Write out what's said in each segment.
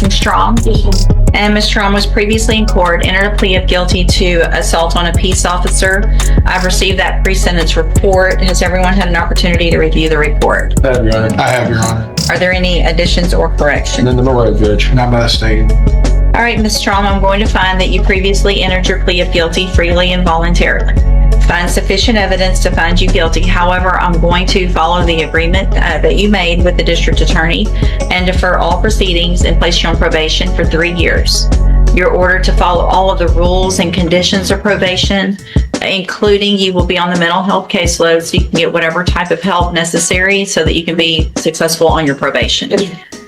Ms. Strom? And Ms. Strom was previously in court, entered a plea of guilty to assault on a peace officer. I've received that pre-sentence report. Has everyone had an opportunity to review the report? I have, Your Honor. I have, Your Honor. Are there any additions or corrections? And then the right, Judge. Not by the state. All right, Ms. Strom, I'm going to find that you previously entered your plea of guilty freely and voluntarily. Find sufficient evidence to find you guilty. However, I'm going to follow the agreement that you made with the district attorney and defer all proceedings and place you on probation for 3 years. You're ordered to follow all of the rules and conditions of probation, including you will be on the mental health caseload so you can get whatever type of help necessary so that you can be successful on your probation.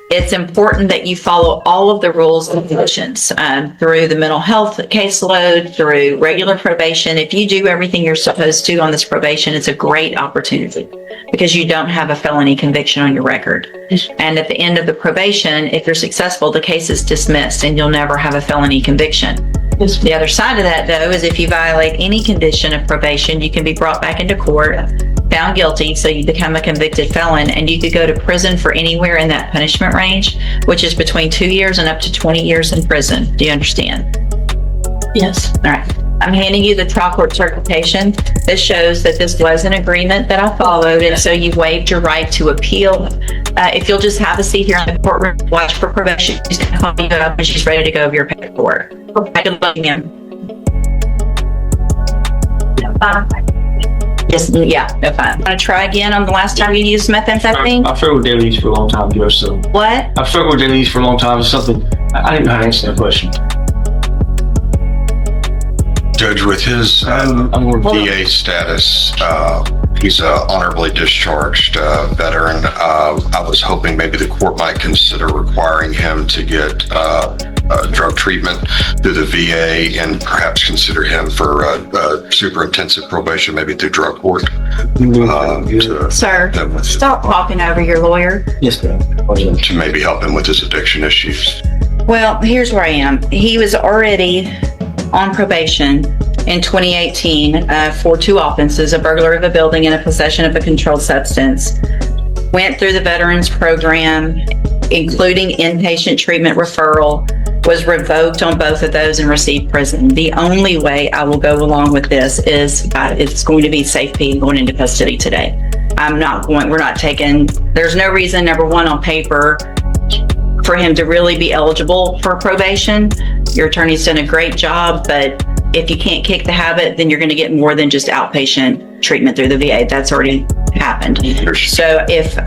It's important that you follow all of the rules and conditions through the mental health caseload, through regular probation. If you do everything you're supposed to on this probation, it's a great opportunity because you don't have a felony conviction on your record. And at the end of the probation, if you're successful, the case is dismissed and you'll never have a felony conviction. The other side of that, though, is if you violate any condition of probation, you can be brought back into court, found guilty, so you become a convicted felon, and you could go to prison for anywhere in that punishment range, which is between 2 years and up to 20 years in prison. Do you understand? Yes. All right. I'm handing you the trial court certification. This shows that this was an agreement that I followed, and so you waived your right to appeal. If you'll just have a seat here in the courtroom, watch for probation. She's going to call you up when she's ready to go over your paperwork. I can look in. Yes, yeah, no fine. Want to try again on the last time you used methamphetamine? I've struggled with daily use for a long time, Judge, so. What? I've struggled with daily use for a long time. It's something, I didn't know how to answer that question. Judge, with his VA status, he's a honorably discharged veteran. I was hoping maybe the court might consider requiring him to get drug treatment through the VA and perhaps consider him for super intensive probation, maybe through drug court. Sir, stop talking over your lawyer. Yes, ma'am. To maybe help him with his addiction issues. Well, here's where I am. He was already on probation in 2018 for 2 offenses, a burglary of a building and a possession of a controlled substance. Went through the veterans program, including inpatient treatment referral, was revoked on both of those and received prison. The only way I will go along with this is it's going to be safe P going into custody today. we're not taking, there's no reason, number one, on paper for him to really be eligible for probation. Your attorney's done a great job, but if you can't kick the habit, then you're going to get more than just outpatient treatment through the VA. That's already happened. So if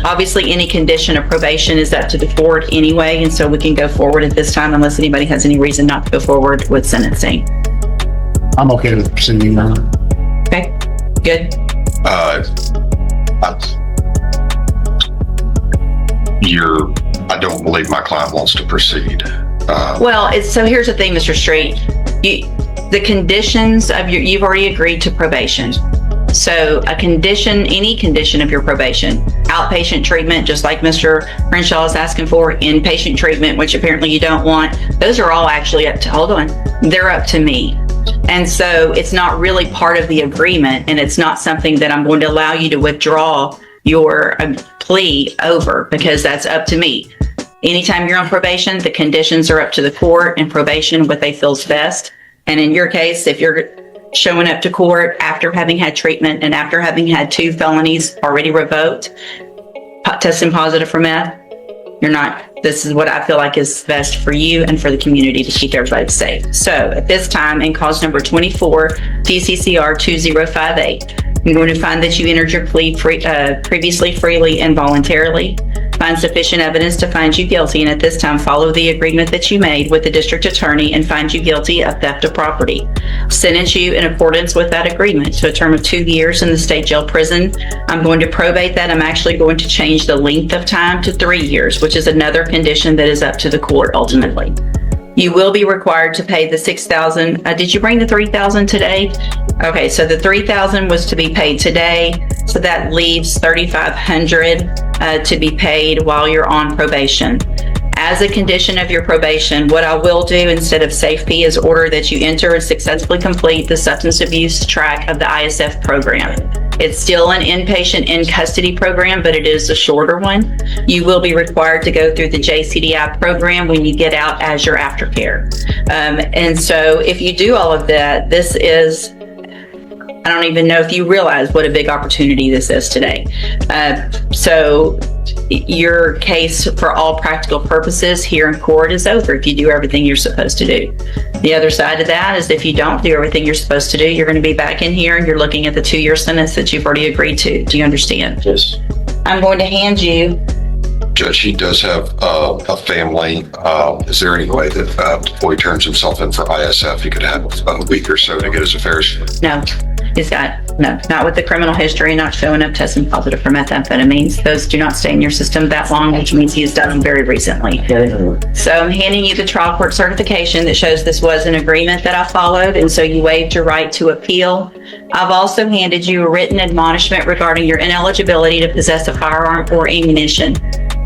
obviously any condition of probation is up to the court anyway, and so we can go forward at this time unless anybody has any reason not to go forward with sentencing. I'm okay with proceeding now. Okay, good. I don't believe my client wants to proceed. Well, so here's the thing, Mr. Street. The conditions of you've already agreed to probation. So any condition of your probation, outpatient treatment, just like Mr. Crenshaw is asking for, inpatient treatment, which apparently you don't want, those are all actually they're up to me. And so it's not really part of the agreement, and it's not something that I'm going to allow you to withdraw your plea over, because that's up to me. Anytime you're on probation, the conditions are up to the court and probation, what they feel is best. And in your case, if you're showing up to court after having had treatment and after having had 2 felonies already revoked, testing positive for meth, this is what I feel like is best for you and for the community to keep everybody safe. So at this time, in cause number 24, TCCR 2058, I'm going to find that you entered your plea previously freely and voluntarily. Find sufficient evidence to find you guilty, and at this time follow the agreement that you made with the district attorney and find you guilty of theft of property. Sentence you in accordance with that agreement to a term of 2 years in the state jail prison. I'm going to probate that. I'm actually going to change the length of time to 3 years, which is another condition that is up to the court ultimately. You will be required to pay the $6,000. Did you bring the $3,000 today? Okay, so the $3,000 was to be paid today, so that leaves $3,500 to be paid while you're on probation. As a condition of your probation, what I will do instead of safety is order that you enter and successfully complete the substance abuse track of the ISF program. It's still an inpatient in custody program, but it is a shorter one. You will be required to go through the JCDI program when you get out as your aftercare. And so if you do all of that, this is, I don't even know if you realize what a big opportunity this is today. So your case, for all practical purposes, here in court is over if you do everything you're supposed to do. The other side of that is if you don't do everything you're supposed to do, you're going to be back in here and you're looking at the 2-year sentence that you've already agreed to. Do you understand? Yes. I'm going to hand you. Judge, he does have a family. Is there any way that before he turns himself in for ISF, he could have a week or so to get his affairs? No, he's got, no, not with the criminal history, not showing up testing positive for methamphetamines. Those do not stay in your system that long, which means he has done them very recently. So I'm handing you the trial court certification that shows this was an agreement that I followed, and so you waived your right to appeal. I've also handed you a written admonishment regarding your ineligibility to possess a firearm or ammunition.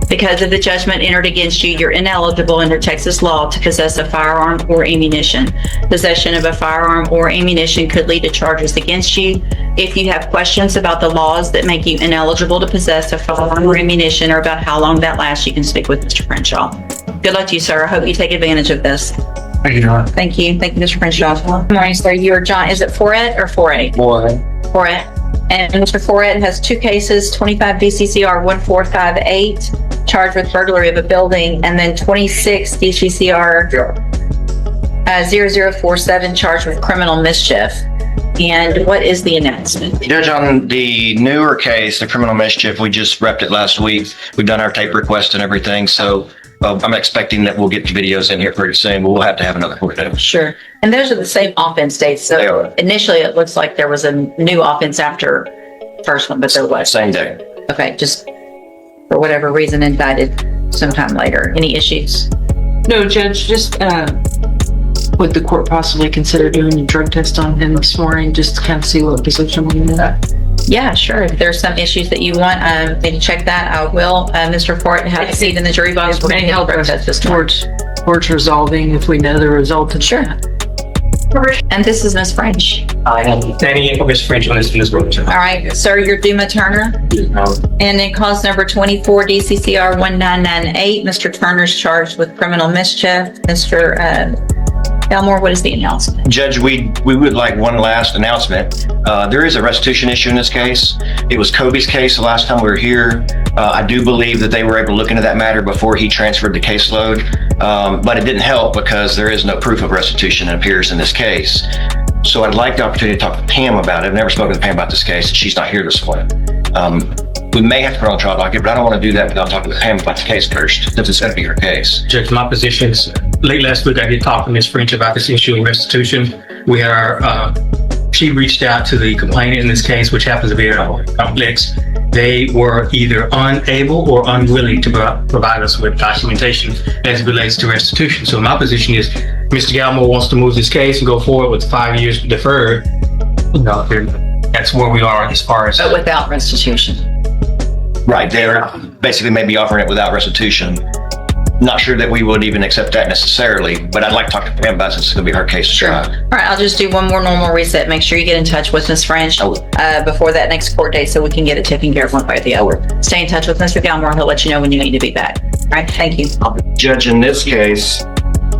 Because of the judgment entered against you, you're ineligible under Texas law to possess a firearm or ammunition. Possession of a firearm or ammunition could lead to charges against you. If you have questions about the laws that make you ineligible to possess a firearm or ammunition or about how long that lasts, you can speak with Mr. Crenshaw. Good luck to you, sir. I hope you take advantage of this. Thank you, Your Honor. Thank you. Thank you, Mr. Crenshaw. Good morning, sir. You are John, is it Foret or 4A? 4A. And Mr. Foret has 2 cases, 25 DCCR 1458, charged with burglary of a building, and then 26 DCCR 0047, charged with criminal mischief. And what is the announcement? Judge, on the newer case, the criminal mischief, we just repped it last week. We've done our tape request and everything, so I'm expecting that we'll get the videos in here pretty soon, but we'll have to have another court date. Sure. And those are the same offense dates. They So are. initially, it looks like there was a new offense after first one, but there was. Same day. Okay, just for whatever reason indicted sometime later. Any issues? No, Judge, just would the court possibly consider doing a drug test on him this morning, just to kind of see what position we're in? Yeah, sure. If there's some issues that you want me to check that, I will. Mr. Fort, have a seat in the jury box. We're going to help test this morning. Towards resolving if we know the result of Sure. And this is Ms. French. I am standing in for Ms. French on this road. All right, sir, you're Duma Turner. And in cause number 24 DCCR 1998, Mr. Turner's charged with criminal mischief. Mr. Elmore, what is the announcement? Judge, we would like one last announcement. There is a restitution issue in this case. It was Kobe's case the last time we were here. I do believe that they were able to look into that matter before he transferred the caseload, but it didn't help because there is no proof of restitution, it appears, in this case. So I'd like the opportunity to talk to Pam about it. I've never spoken to Pam about this case. She's not here this morning. We may have to put on a trial docket, but I don't want to do that without talking to Pam about the case first, since it's going to be her case. Judge, my position is, late last week I did talk to Ms. French about this issue of restitution. We had she reached out to the complainant in this case, which happens to be complex. They were either unable or unwilling to provide us with documentation as it relates to restitution. So my position is, Mr. Galmore wants to move this case and go forward with 5 years deferred. You know, that's where we are as far as. But without restitution. Right, they're basically maybe offering it without restitution. Not sure that we would even accept that necessarily, but I'd like to talk to Pam about it since it's going to be her case to try. All right, I'll just do one more normal reset. Make sure you get in touch with Ms. French before that next court date so we can get it taken care of one way or the other. Stay in touch with Mr. Galmore. He'll let you know when you need to be back. All right, thank you. Judge, in this case.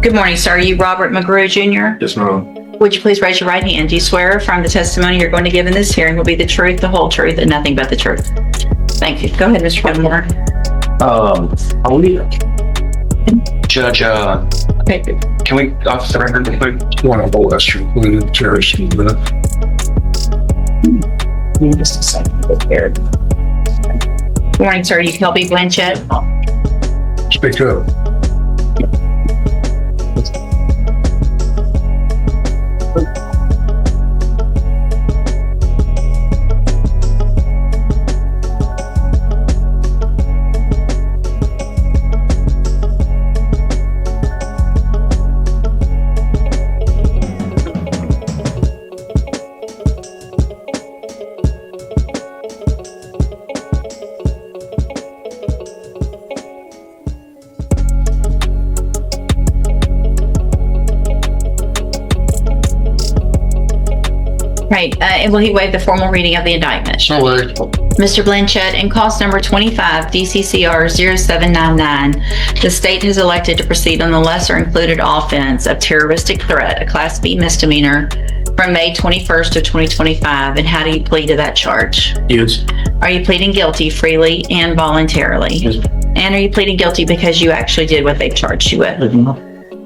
Good morning, sir. Are you Robert McGrew Jr.? Yes, ma'am. Would you please raise your right hand? Do you swear from the testimony you're going to give in this hearing will be the truth, the whole truth, and nothing but the truth? Thank you. Go ahead, Mr. Galmore. Judge, can we off the record real quick? One of the less included cherish. Just a second. Good morning, sir. You Kelby Blanchett? Speak up. Right, and will he waive the formal reading of the indictment? So way. Mr. Blanchett, in cause number 25 DCCR 0799, the state has elected to proceed on the lesser included offense of terroristic threat, a Class B misdemeanor, from May 21st of 2025. And how do you plead to that charge? Yes. Are you pleading guilty freely and voluntarily? Yes. And are you pleading guilty because you actually did what they've charged you with?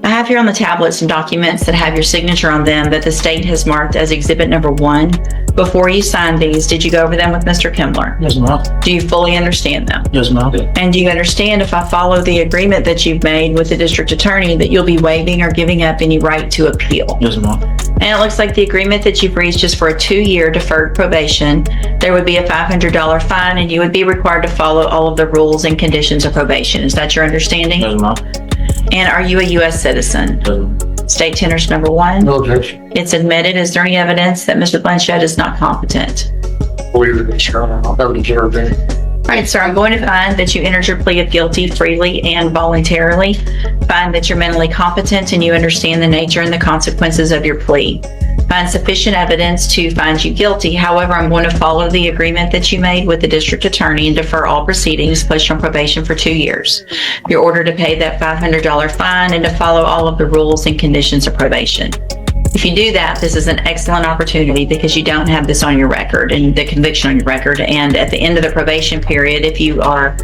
I have here on the tablets some documents that have your signature on them that the state has marked as exhibit number 1. Before you signed these, did you go over them with Mr. Kimler? Yes, ma'am. Do you fully understand them? Yes, ma'am. And do you understand, if I follow the agreement that you've made with the district attorney, that you'll be waiving or giving up any right to appeal? Yes, ma'am. And it looks like the agreement that you've reached is for a 2-year deferred probation. There would be a $500 fine, and you would be required to follow all of the rules and conditions of probation. Is that your understanding? Yes, ma'am. And are you a U.S. citizen? State tenors number 1. No, Judge. It's admitted. Is there any evidence that Mr. Blanchett is not competent? Believe it, sir. I'll have it observed. All right, sir, I'm going to find that you entered your plea of guilty freely and voluntarily. Find that you're mentally competent and you understand the nature and the consequences of your plea. Find sufficient evidence to find you guilty. However, I'm going to follow the agreement that you made with the district attorney and defer all proceedings, place you on probation for 2 years. You're ordered to pay that $500 fine and to follow all of the rules and conditions of probation. If you do that, this is an excellent opportunity because you don't have this on your record and the conviction on your record. And at the end of the probation period, if you are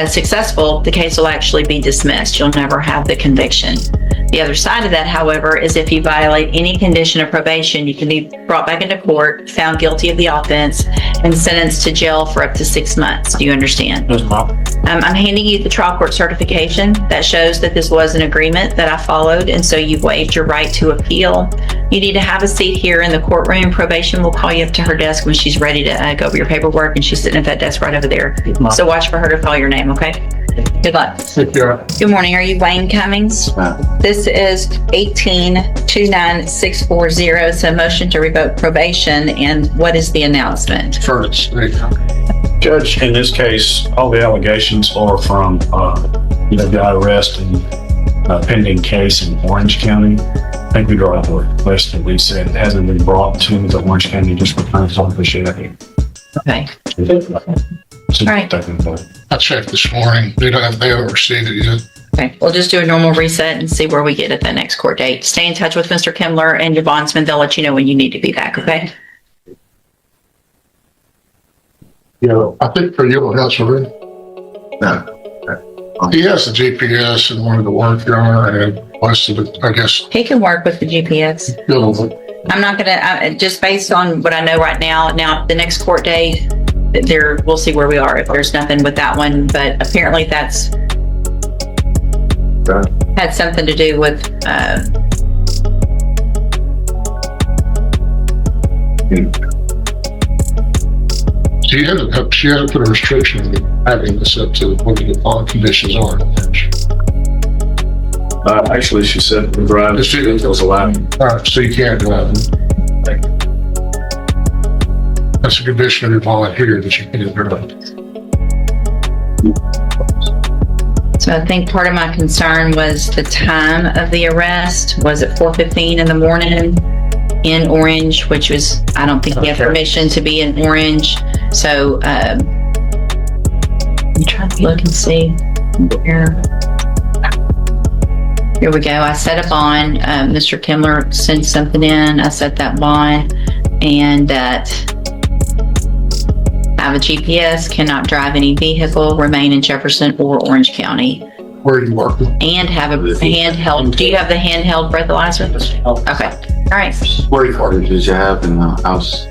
successful, the case will actually be dismissed. You'll never have the conviction. The other side of that, however, is if you violate any condition of probation, you can be brought back into court, found guilty of the offense, and sentenced to jail for up to 6 months. Do you understand? Yes, ma'am. I'm handing you the trial court certification that shows that this was an agreement that I followed, and so you've waived your right to appeal. You need to have a seat here in the courtroom. Probation will call you up to her desk when she's ready to go over your paperwork, and she's sitting at that desk right over there. So watch for her to call your name, okay? Good luck. Good morning. Are you Wayne Cummings? This is 18-29640. It's a motion to revoke probation. And what is the announcement? First, Judge, in this case, all the allegations are from the arrest and pending case in Orange County. I think we draw the list that we said it hasn't been brought to the Orange County District Attorney's Office yet. Okay. So All right. I checked this morning. They haven't received it yet. Okay. We'll just do a normal reset and see where we get at the next court date. Stay in touch with Mr. Kimler and your bondsman. They'll let you know when you need to be back, okay? Yeah, I think for you, that's already. No. He has the GPS and wanted to work on it, and most of it, I guess, He can work with the GPS. I'm not gonna, just based on what I know right now, the next court date, we'll see where we are if there's nothing with that one, but apparently that's had something to do with, she hasn't put a restriction on having this up to what the all conditions are. Actually, she said the drive was allowed. All right, so you can't, that's a condition of your volunteer that you can't do it. so I think part of my concern was the time of the arrest. Was it 4:15 in the morning in Orange, which was, I don't think he had permission to be in Orange. So, I'm trying to look and see where. Here we go. I set a bond. Mr. Kimler sent something in. I set that bond, and that have a GPS, cannot drive any vehicle, remain in Jefferson or Orange County, Where are you working? and have a handheld. Do you have the handheld breathalyzer? Okay. All right. What did you have in the house?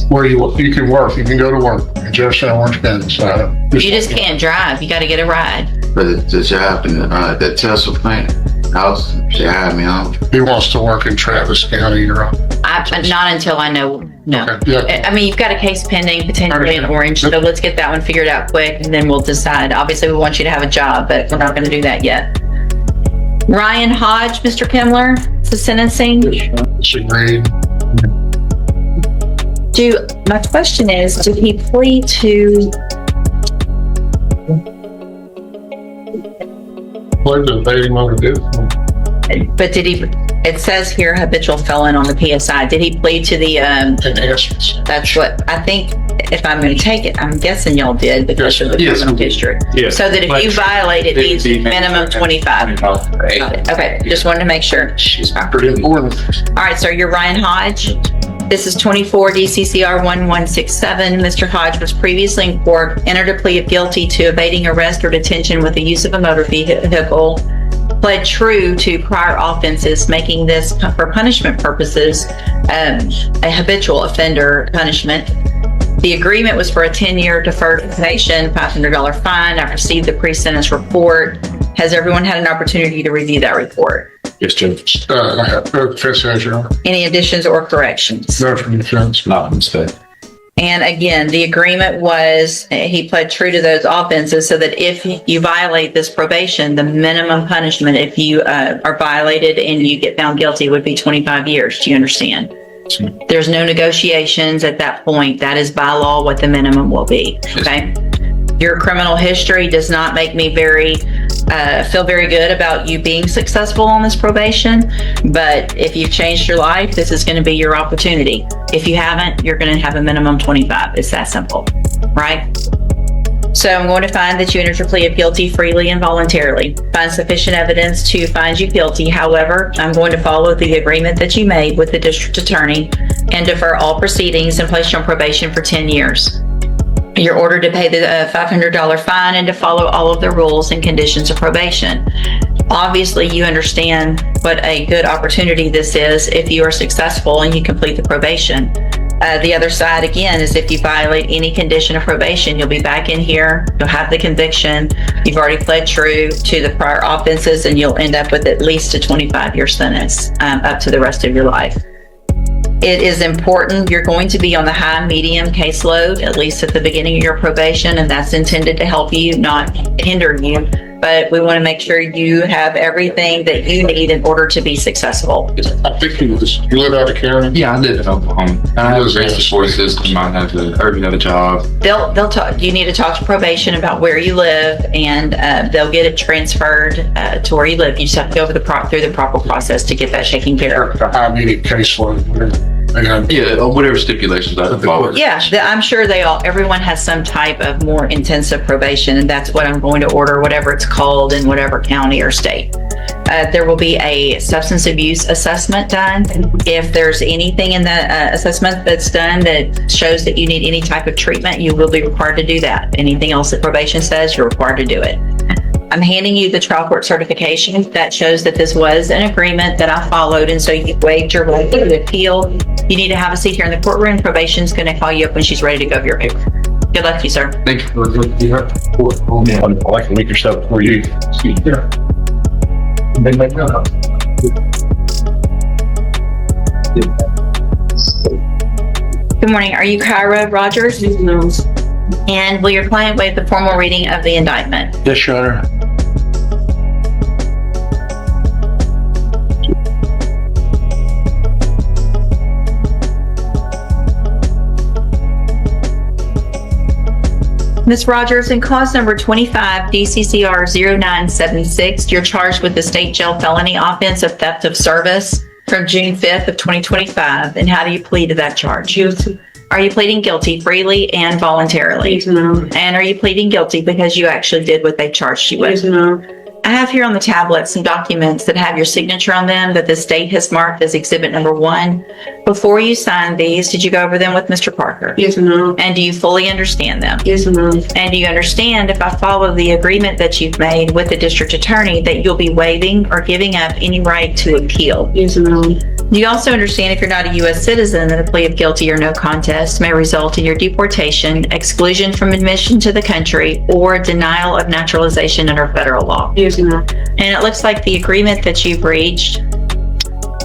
Where you can work, you can go to work in Jefferson, Orange County. So You just can't drive. You got to get a ride. But did you have in that Tesla plant house? She had me on. he wants to work in Travis County, you're on. Not until I know. No. Okay, yeah. I mean, you've got a case pending potentially in Orange, so let's get that one figured out quick, and then we'll decide. Obviously, we want you to have a job, but we're not going to do that yet. Ryan Hodge, Mr. Kimler, it's the sentencing. Disagreed. My question is, did he plead to, What is evading motor vehicle? but did he It says here habitual felon on the PSI. Did he plead to the, Enhancements. that's what, I think, if I'm going to take it, I'm guessing y'all did because of the Yes, criminal we did. history. Yes. So that if you violate it, needs It'd be minimum 25. Got it. Okay, just wanted to make sure. She's pretty important. All right, sir, you're Ryan Hodge. This is 24 DCCR 1167. Mr. Hodge was previously in court, entered a plea of guilty to evading arrest or detention with the use of a motor vehicle, pled true to prior offenses, making this, for punishment purposes, a habitual offender punishment. The agreement was for a 10-year deferred probation, $500 fine. I've received the pre-sentence report. Has everyone had an opportunity to review that report? Yes, Judge. I have no defense has, Your Honor. Any additions or corrections? No from the defense. Not mistake. And again, the agreement was he pled true to those offenses so that if you violate this probation, the minimum punishment if you are violated and you get found guilty would be 25 years. Do you understand? There's no negotiations at that point. That is by law what the minimum will be. Okay. Your criminal history does not make me feel very good about you being successful on this probation. But if you've changed your life, this is going to be your opportunity. If you haven't, you're going to have a minimum 25. It's that simple, right? So I'm going to find that you entered your plea of guilty freely and voluntarily. Find sufficient evidence to find you guilty. However, I'm going to follow the agreement that you made with the district attorney and defer all proceedings and place you on probation for 10 years. You're ordered to pay the $500 fine and to follow all of the rules and conditions of probation. Obviously, you understand what a good opportunity this is if you are successful and you complete the probation. The other side, again, is if you violate any condition of probation, you'll be back in here, you'll have the conviction, you've already pled true to the prior offenses, and you'll end up with at least a 25-year sentence up to the rest of your life. It is important, you're going to be on the high medium caseload, at least at the beginning of your probation, and that's intended to help you, not hinder you. But we want to make sure you have everything that you need in order to be successful. I think you live out of county. Yeah, I live in Oklahoma. I have a great support system. I have another job. They'll talk, you need to talk to probation about where you live, and they'll get it transferred to where you live. You just have to go through the proper process to get that taken care of. The high medium caseload, whatever. Yeah, whatever stipulations I follow. Yeah, I'm sure everyone has some type of more intensive probation, and that's what I'm going to order, whatever it's called in whatever county or state. There will be a substance abuse assessment done. If there's anything in the assessment that's done that shows that you need any type of treatment, you will be required to do that. Anything else that probation says, you're required to do it. I'm handing you the trial court certification that shows that this was an agreement that I followed, and so you waived your right to appeal. You need to have a seat here in the courtroom. Probation's going to call you up when she's ready to go over your paper. Good luck to you, sir. Thank you. I like to leak yourself before you. Good morning. Are you Kyra Rogers? No. And will your client waive the formal reading of the indictment? Yes, Your Honor. Ms. Rogers, in cause number 25 DCCR 0976, you're charged with the state jail felony offense of theft of service from June 5th of 2025. And how do you plead to that charge? Are you pleading guilty freely and voluntarily? Yes, no. And are you pleading guilty because you actually did what they charged you with? Yes, no. I have here on the tablet some documents that have your signature on them that the state has marked as exhibit number 1. Before you signed these, did you go over them with Mr. Parker? Yes, no. And do you fully understand them? Yes, no. And do you understand, if I follow the agreement that you've made with the district attorney, that you'll be waiving or giving up any right to appeal? Yes, no. Do you also understand, if you're not a U.S. citizen, that a plea of guilty or no contest may result in your deportation, exclusion from admission to the country, or denial of naturalization under federal law? Yes, no. And it looks like the agreement that you've reached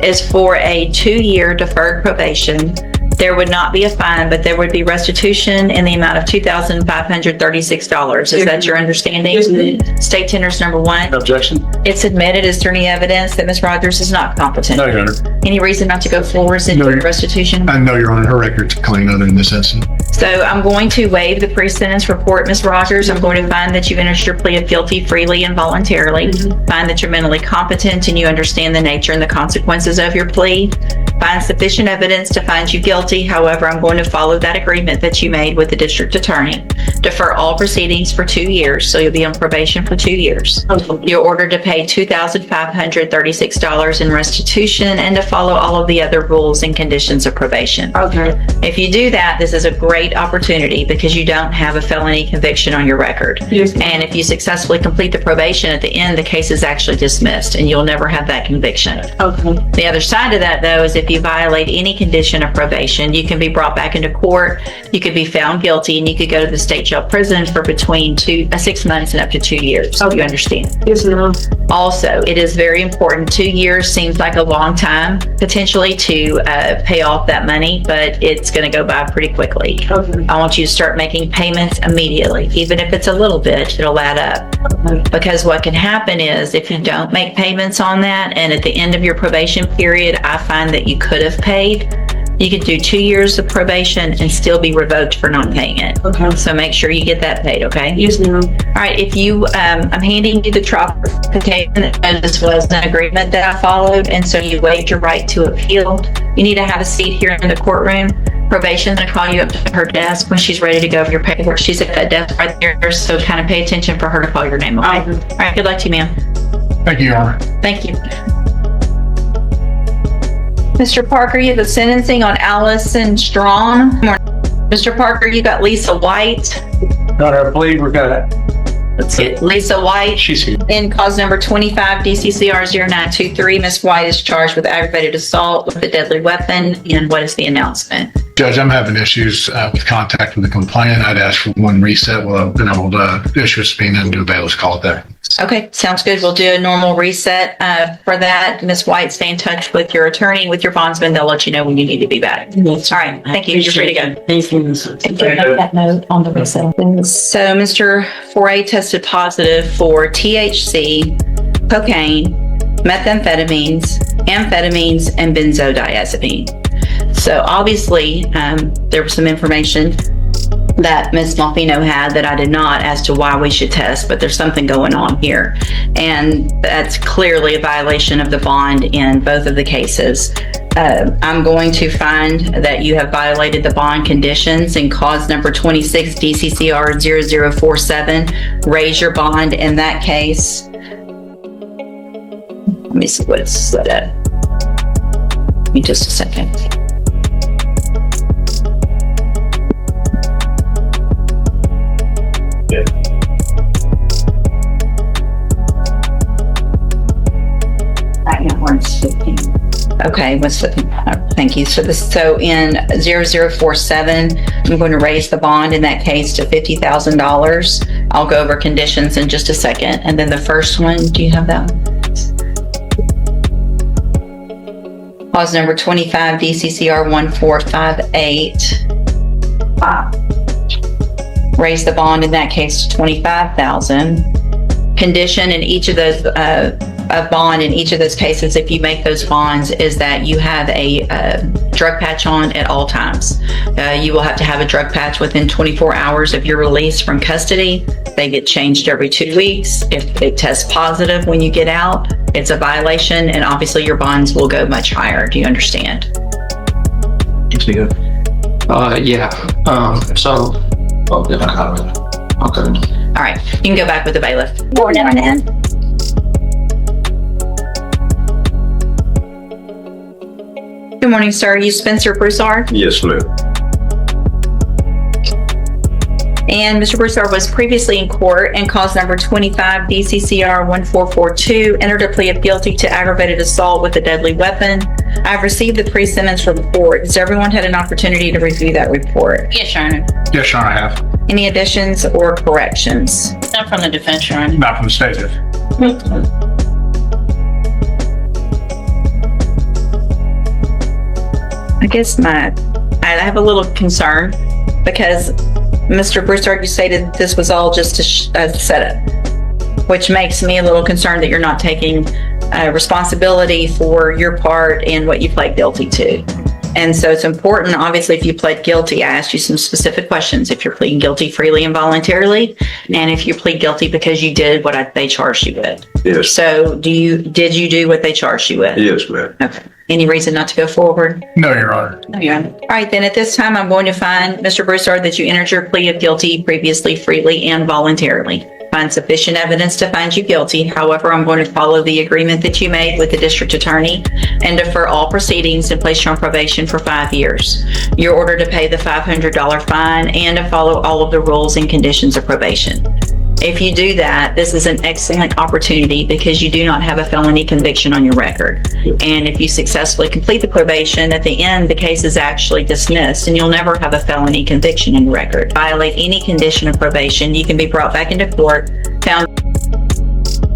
is for a 2-year deferred probation. There would not be a fine, but there would be restitution in the amount of $2,536. Is that your understanding? Yes, ma'am. State tenders number 1. Objection? It's admitted. Is there any evidence that Ms. Rogers is not competent? No, Your Honor. Any reason not to go forward into No. restitution? I know, Your Honor, her record's clean other than this incident. So I'm going to waive the pre-sentence report, Ms. Rogers. I'm going to find that you've entered your plea of guilty freely and voluntarily. Find that you're mentally competent and you understand the nature and the consequences of your plea. Find sufficient evidence to find you guilty. However, I'm going to follow that agreement that you made with the district attorney. Defer all proceedings for 2 years, so you'll be on probation for 2 years. You're ordered to pay $2,536 in restitution and to follow all of the other rules and conditions of probation. Okay. If you do that, this is a great opportunity because you don't have a felony conviction on your record. Yes. And if you successfully complete the probation at the end, the case is actually dismissed and you'll never have that conviction. Okay. The other side of that, though, is if you violate any condition of probation, you can be brought back into court, you could be found guilty, and you could go to the state jail prison for between 6 months and up to 2 years. Okay. You understand? Yes, ma'am. Also, it is very important. 2 years seems like a long time potentially to pay off that money, but it's going to go by pretty quickly. Okay. I want you to start making payments immediately. Even if it's a little bit, it'll add up. Because what can happen is if you don't make payments on that, and at the end of your probation period, I find that you could have paid, you could do 2 years of probation and still be revoked for not paying it. Okay. So make sure you get that paid, okay? Yes, ma'am. All right, if you, I'm handing you the trial application. This was an agreement that I followed, and so you waived your right to appeal. You need to have a seat here in the courtroom. Probation's gonna call you up to her desk when she's ready to go over your paperwork. She's at that desk right there, so kind of pay attention for her to call your name, okay? Okay. All right, good luck to you, ma'am. Thank you, Your Honor. Thank you. Mr. Parker, you have the sentencing on Allison Strong. Mr. Parker, you got Lisa White. Got our plea, we're gonna, Let's get Lisa White. she's here. In cause number 25 DCCR 0923, Ms. White is charged with aggravated assault with a deadly weapon. And what is the announcement? Judge, I'm having issues with contact with the complainant. I'd ask for one reset. Well, I've been able to issue a subpoena and do a bailiff's call there. Okay, sounds good. We'll do a normal reset for that. Ms. White, stay in touch with your attorney, with your bondsman. They'll let you know when you need to be back. All right, thank you. You're free to go. Thank you, Ms. Thank you. Note that note on the reset. So Mr. Foray tested positive for THC, cocaine, methamphetamines, amphetamines, and benzodiazepine. So obviously, there was some information that Ms. Malfino had that I did not as to why we should test, but there's something going on here. And that's clearly a violation of the bond in both of the cases. I'm going to find that you have violated the bond conditions in cause number 26 DCCR 0047. Raise your bond in that case. Let me see what it's set at. Give me just a second. Okay, thank you. So in 0047, I'm going to raise the bond in that case to $50,000. I'll go over conditions in just a second. And then the first one, do you have that one? Clause number 25, DCCR 1458. Raise the bond in that case to $25,000. Condition in each of those, a bond in each of those cases, if you make those bonds, is that you have a drug patch on at all times. You will have to have a drug patch within 24 hours of your release from custody. They get changed every 2 weeks. If they test positive when you get out, it's a violation, and obviously your bonds will go much higher. Do you understand? Yeah. Okay. All right, you can go back with the bailiff. Morning. Good morning, sir. Are you Spencer Broussard? Yes, ma'am. And Mr. Broussard was previously in court and cause number 25 DCCR 1442, entered a plea of guilty to aggravated assault with a deadly weapon. I've received the pre-sentence report. Has everyone had an opportunity to review that report? Yes, Your Honor. Yes, Your Honor, I have. Any additions or corrections? Not from the defense, Your Honor. Not from the state. I guess I have a little concern because Mr. Broussard, you stated this was all just a setup, which makes me a little concerned that you're not taking responsibility for your part in what you pled guilty to. And so it's important, obviously, if you pled guilty, I asked you some specific questions. If you're pleading guilty freely and voluntarily, and if you plead guilty because you did what they charged you with. Yes. So did you do what they charged you with? Yes, ma'am. Okay. Any reason not to go forward? No, Your Honor. No, Your Honor. All right, then at this time, I'm going to find, Mr. Broussard, that you entered your plea of guilty previously, freely, and voluntarily. Find sufficient evidence to find you guilty. However, I'm going to follow the agreement that you made with the district attorney and defer all proceedings and place you on probation for 5 years. You're ordered to pay the $500 fine and to follow all of the rules and conditions of probation. If you do that, this is an excellent opportunity because you do not have a felony conviction on your record. And if you successfully complete the probation, at the end, the case is actually dismissed and you'll never have a felony conviction on your record. Violate any condition of probation, you can be brought back into court, found.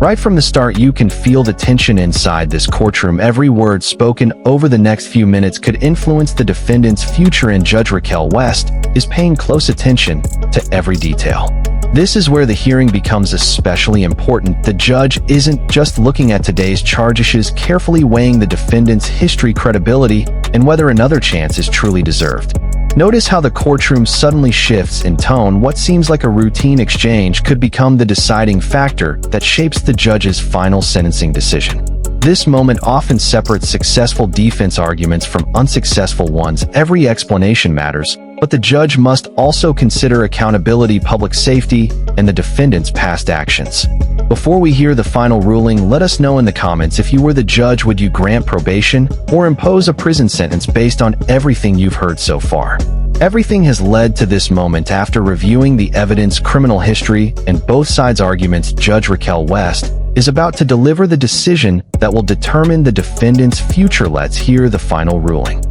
Right from the start, you can feel the tension inside this courtroom. Every word spoken over the next few minutes could influence the defendant's future, and Judge Raquel West is paying close attention to every detail. This is where the hearing becomes especially important. The judge isn't just looking at today's charges, she's carefully weighing the defendant's history, credibility, and whether another chance is truly deserved. Notice how the courtroom suddenly shifts in tone. What seems like a routine exchange could become the deciding factor that shapes the judge's final sentencing decision. This moment often separates successful defense arguments from unsuccessful ones. Every explanation matters, but the judge must also consider accountability, public safety, and the defendant's past actions. Before we hear the final ruling, let us know in the comments, if you were the judge, would you grant probation or impose a prison sentence based on everything you've heard so far? Everything has led to this moment. After reviewing the evidence, criminal history, and both sides' arguments, Judge Raquel West is about to deliver the decision that will determine the defendant's future. Let's hear the final ruling.